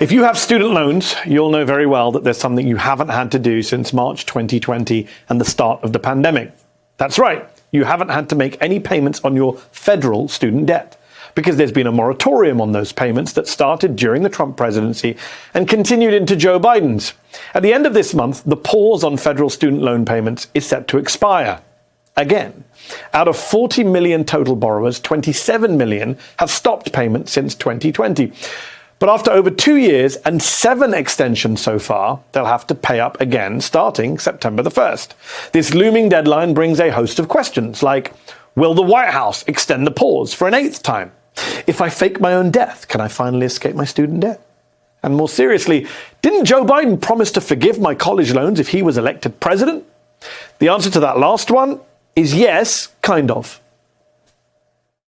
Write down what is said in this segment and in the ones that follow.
If you have student loans, you'll know very well that there's something you haven't had to do since March 2020 and the start of the pandemic. That's right, you haven't had to make any payments on your federal student debt, because there's been a moratorium on those payments that started during the Trump presidency and continued into Joe Biden's. At the end of this month, the pause on federal student loan payments is set to expire. Again, out of 40 million total borrowers, 27 million have stopped payments since 2020. But after over 2 years and 7 extensions so far, they'll have to pay up again starting September the 1st. This looming deadline brings a host of questions like, will the White House extend the pause for an 8th time? If I fake my own death, can I finally escape my student debt? And more seriously, didn't Joe Biden promise to forgive my college loans if he was elected president? The answer to that last one is yes, kind of.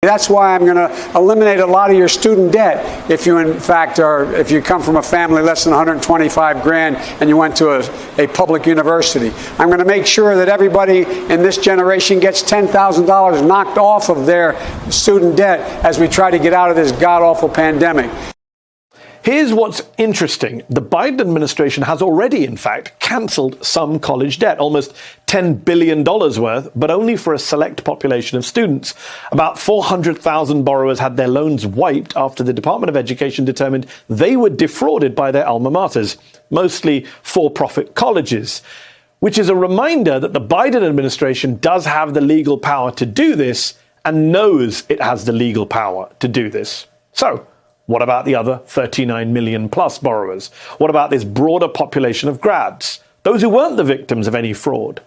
That's why I'm going to eliminate a lot of your student debt if you, in fact, if you come from a family less than 125 grand and you went to a public university. I'm going to make sure that everybody in this generation gets $10,000 knocked off of their student debt as we try to get out of this god-awful pandemic. Here's what's interesting. The Biden administration has already, in fact, cancelled some college debt, almost $10 billion worth, but only for a select population of students. About 400,000 borrowers had their loans wiped after the Department of Education determined they were defrauded by their alma maters, mostly for-profit colleges, which is a reminder that the Biden administration does have the legal power to do this and knows it has the legal power to do this. So, what about the other 39 million plus borrowers? What about this broader population of grads, those who weren't the victims of any fraud?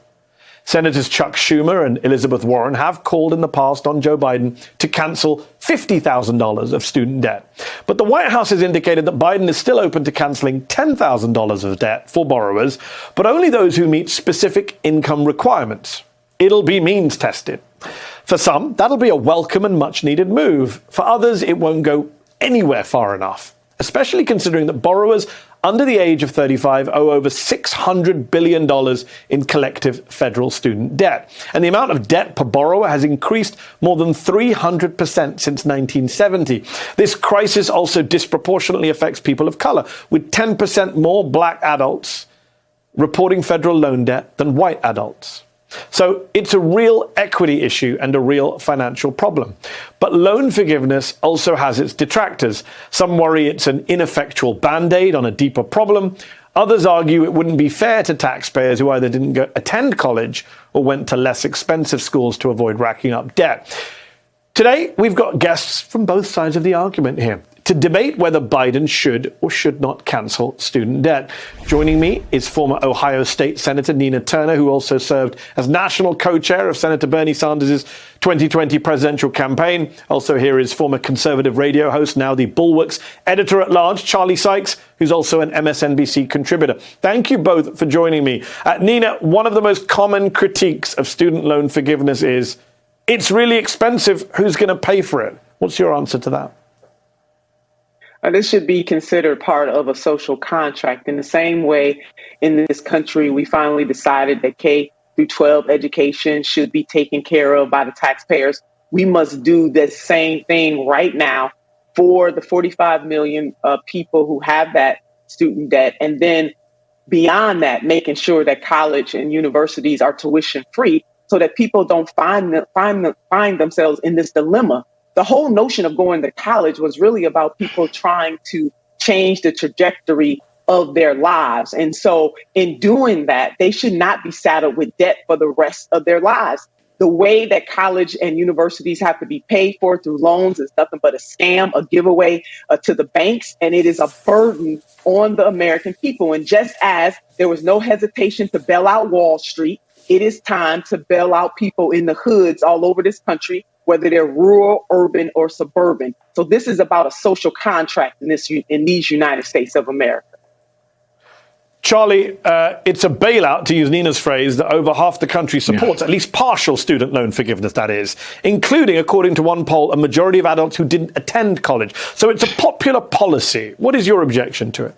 Senators Chuck Schumer and Elizabeth Warren have called in the past on Joe Biden to cancel $50,000 of student debt. But the White House has indicated that Biden is still open to canceling $10,000 of debt for borrowers, but only those who meet specific income requirements. It'll be means tested. For some, that'll be a welcome and much needed move. For others, it won't go anywhere far enough, especially considering that borrowers under the age of 35 owe over $600 billion in collective federal student debt. And the amount of debt per borrower has increased more than 300% since 1970. This crisis also disproportionately affects people of color, with 10% more black adults reporting federal loan debt than white adults. So it's a real equity issue and a real financial problem. But loan forgiveness also has its detractors. Some worry it's an ineffectual band-aid on a deeper problem. Others argue it wouldn't be fair to taxpayers who either didn't attend college or went to less expensive schools to avoid racking up debt. Today, we've got guests from both sides of the argument here to debate whether Biden should or should not cancel student debt. Joining me is former Ohio State Senator Nina Turner, who also served as national co-chair of Senator Bernie Sanders' 2020 presidential campaign. Also here is former conservative radio host, now the Bulwark's editor-at-large, Charlie Sykes, who's also an MSNBC contributor. Thank you both for joining me. Nina, one of the most common critiques of student loan forgiveness is, it's really expensive, who's going to pay for it? What's your answer to that? This should be considered part of a social contract. In the same way, in this country, we finally decided that K through 12 education should be taken care of by the taxpayers. We must do the same thing right now for the 45 million people who have that student debt. And then beyond that, making sure that college and universities are tuition free so that people don't find themselves in this dilemma. The whole notion of going to college was really about people trying to change the trajectory of their lives. And so in doing that, they should not be saddled with debt for the rest of their lives. The way that college and universities have to be paid for through loans is nothing but a scam, a giveaway to the banks. And it is a burden on the American people. And just as there was no hesitation to bail out Wall Street, it is time to bail out people in the hoods all over this country, whether they're rural, urban, or suburban. So this is about a social contract in these United States of America. Charlie, it's a bailout, to use Nina's phrase, that over half the country supports, at least partial student loan forgiveness, that is, including, according to one poll, a majority of adults who didn't attend college. So it's a popular policy. What is your objection to it?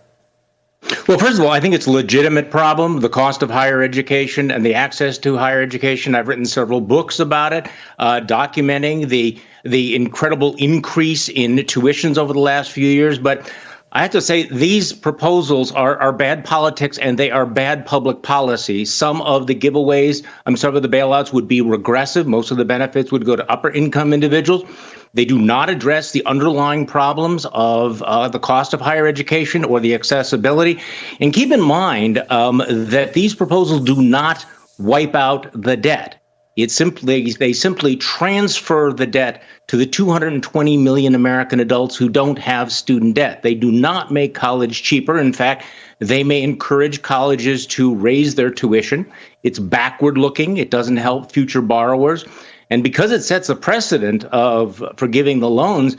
Well, first of all, I think it's a legitimate problem, the cost of higher education and the access to higher education. I've written several books about it, documenting the incredible increase in tuitions over the last few years. But I have to say these proposals are bad politics and they are bad public policy. Some of the giveaways, some of the bailouts would be regressive. Most of the benefits would go to upper income individuals. They do not address the underlying problems of the cost of higher education or the accessibility. And keep in mind that these proposals do not wipe out the debt. They simply transfer the debt to the 220 million American adults who don't have student debt. They do not make college cheaper. In fact, they may encourage colleges to raise their tuition. It's backward looking. It doesn't help future borrowers. And because it sets a precedent of forgiving the loans,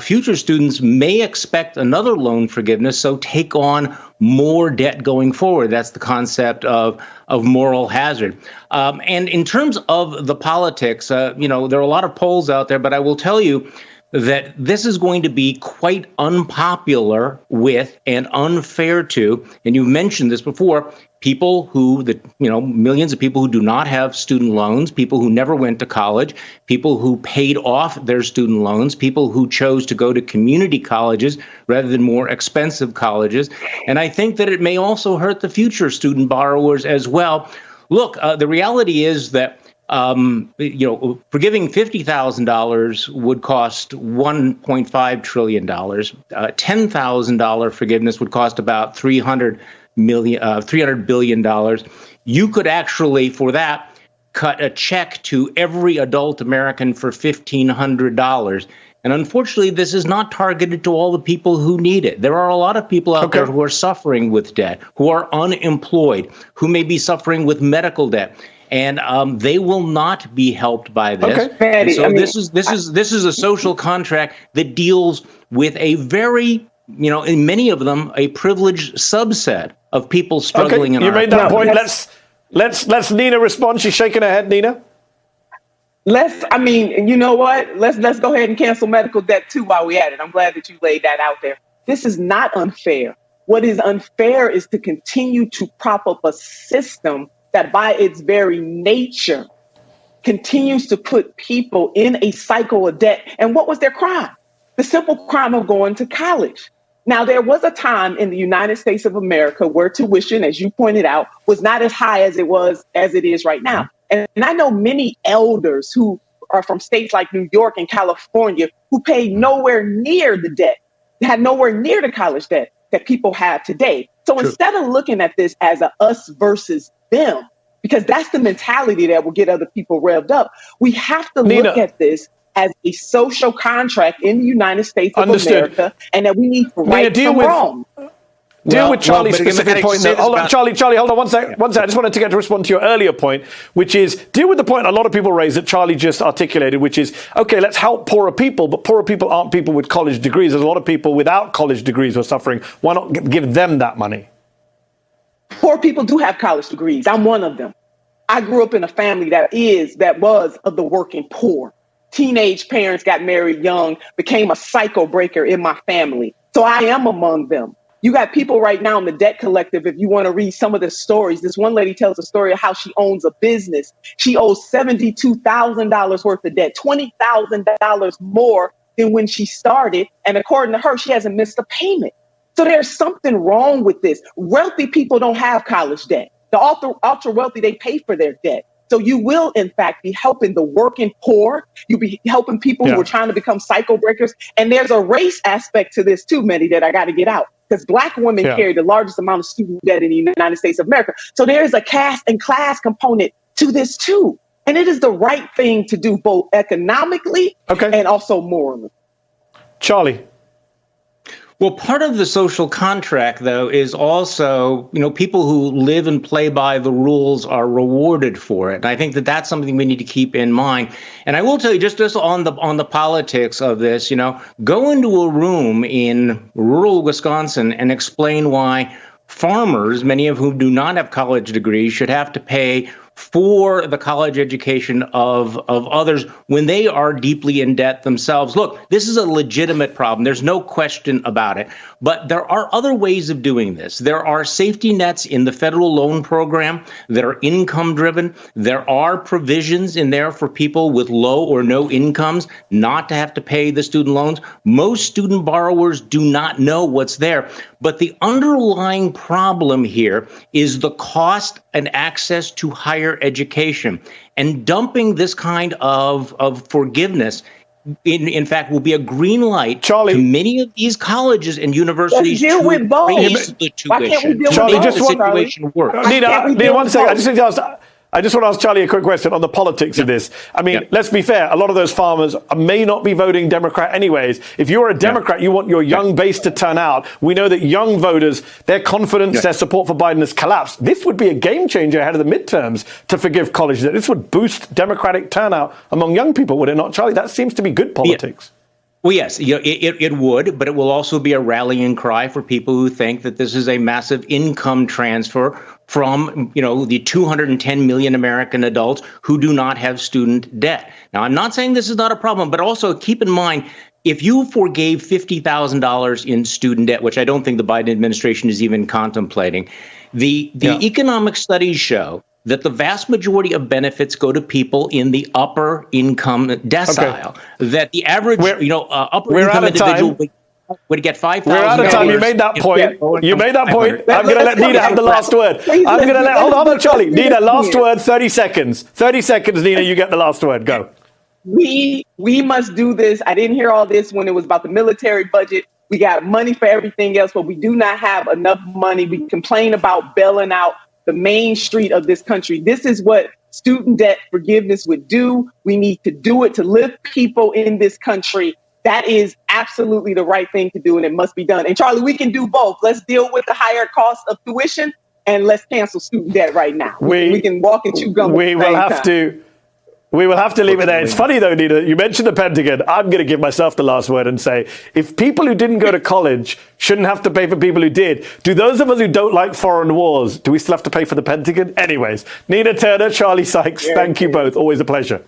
future students may expect another loan forgiveness, so take on more debt going forward. That's the concept of moral hazard. And in terms of the politics, there are a lot of polls out there, but I will tell you that this is going to be quite unpopular with and unfair to, and you mentioned this before, people who, millions of people who do not have student loans, people who never went to college, people who paid off their student loans, people who chose to go to community colleges rather than more expensive colleges. And I think that it may also hurt the future student borrowers as well. Look, the reality is that forgiving $50,000 would cost $1.5 trillion. $10,000 forgiveness would cost about $300 billion. You could actually, for that, cut a check to every adult American for $1,500. And unfortunately, this is not targeted to all the people who need it. There are a lot of people out there who are suffering with debt, who are unemployed, who may be suffering with medical debt. And they will not be helped by this. Okay. So this is a social contract that deals with a very, in many of them, a privileged subset of people struggling in our economy. You made that point. Let's Nina respond. She's shaking her head, Nina. You know what? Let's go ahead and cancel medical debt too while we're at it. I'm glad that you laid that out there. This is not unfair. What is unfair is to continue to prop up a system that by its very nature continues to put people in a cycle of debt. And what was their crime? The simple crime of going to college. Now, there was a time in the United States of America where tuition, as you pointed out, was not as high as it is right now. And I know many elders who are from states like New York and California who paid nowhere near the debt, had nowhere near the college debt that people have today. So instead of looking at this as a us versus them, because that's the mentality that will get other people revved up, we have to look at this as a social contract in the United States of America, and that we need to right from wrong. Deal with Charlie's specific point. Hold on, Charlie, hold on one second. I just wanted to respond to your earlier point, which is deal with the point a lot of people raise that Charlie just articulated, which is, okay, let's help poorer people, but poorer people aren't people with college degrees. There's a lot of people without college degrees who are suffering. Why not give them that money? Poor people do have college degrees. I'm one of them. I grew up in a family that was of the working poor. Teenage parents got married young, became a cycle breaker in my family. So I am among them. You got people right now in the Debt Collective. If you want to read some of the stories, this one lady tells a story of how she owns a business. She owes $72,000 worth of debt, $20,000 more than when she started. And according to her, she hasn't missed a payment. So there's something wrong with this. Wealthy people don't have college debt. The ultra wealthy, they pay for their debt. So you will, in fact, be helping the working poor. You'll be helping people who are trying to become cycle breakers. And there's a race aspect to this too, Mehdi, that I got to get out. Because Black women carry the largest amount of student debt in the United States of America. So there is a caste and class component to this too. And it is the right thing to do both economically and also morally. Charlie. Well, part of the social contract, though, is also, people who live and play by the rules are rewarded for it. And I think that that's something we need to keep in mind. And I will tell you, just on the politics of this, go into a room in rural Wisconsin and explain why farmers, many of whom do not have college degrees, should have to pay for the college education of others when they are deeply in debt themselves. Look, this is a legitimate problem. There's no question about it. But there are other ways of doing this. There are safety nets in the federal loan program that are income driven. There are provisions in there for people with low or no incomes not to have to pay the student loans. Most student borrowers do not know what's there. But the underlying problem here is the cost and access to higher education. And dumping this kind of forgiveness, in fact, will be a green light Charlie, to many of these colleges and universities to deal with both. raise the tuition. Why can't we deal Charlie, with just both, one Charlie? work. Nina, 1 second. I just want to ask Charlie a quick question on the politics of this. I mean, let's be fair. A lot of those farmers may not be voting Democrat anyways. If you're a Democrat, you want your young base to turn out. We know that young voters, their confidence, their support for Biden has collapsed. This would be a game changer ahead of the midterms to forgive college debt. This would boost Democratic turnout among young people, would it not, Charlie? That seems to be good politics. Well, yes, it would, but it will also be a rallying cry for people who think that this is a massive income transfer from, the 210 million American adults who do not have student debt. Now, I'm not saying this is not a problem, but also keep in mind, if you forgave $50,000 in student debt, which I don't think the Biden administration is even contemplating, the economic studies show that the vast majority of benefits go to people in the upper income decile. Okay. That the average, upper income individual would get $5,000. We're out of time. You made that point. You made that point. I'm going to let Nina have the last word. I'm going to let. Hold on, Charlie. Nina, last word. 30 seconds. 30 seconds, Nina. You get the last word. Go. We must do this. I didn't hear all this when it was about the military budget. We got money for everything else, but we do not have enough money. We complain about bailing out the main street of this country. This is what student debt forgiveness would do. We need to do it to lift people in this country. That is absolutely the right thing to do, and it must be done. And Charlie, we can do both. Let's deal with the higher cost of tuition, and let's cancel student debt right now. We can walk and chew gum. We will have to leave it there. It's funny though, Nina, you mentioned the Pentagon. I'm going to give myself the last word and say, if people who didn't go to college shouldn't have to pay for people who did, do those of us who don't like foreign wars, do we still have to pay for the Pentagon? Anyways, Nina Turner, Charlie Sykes, thank you both. Always a pleasure.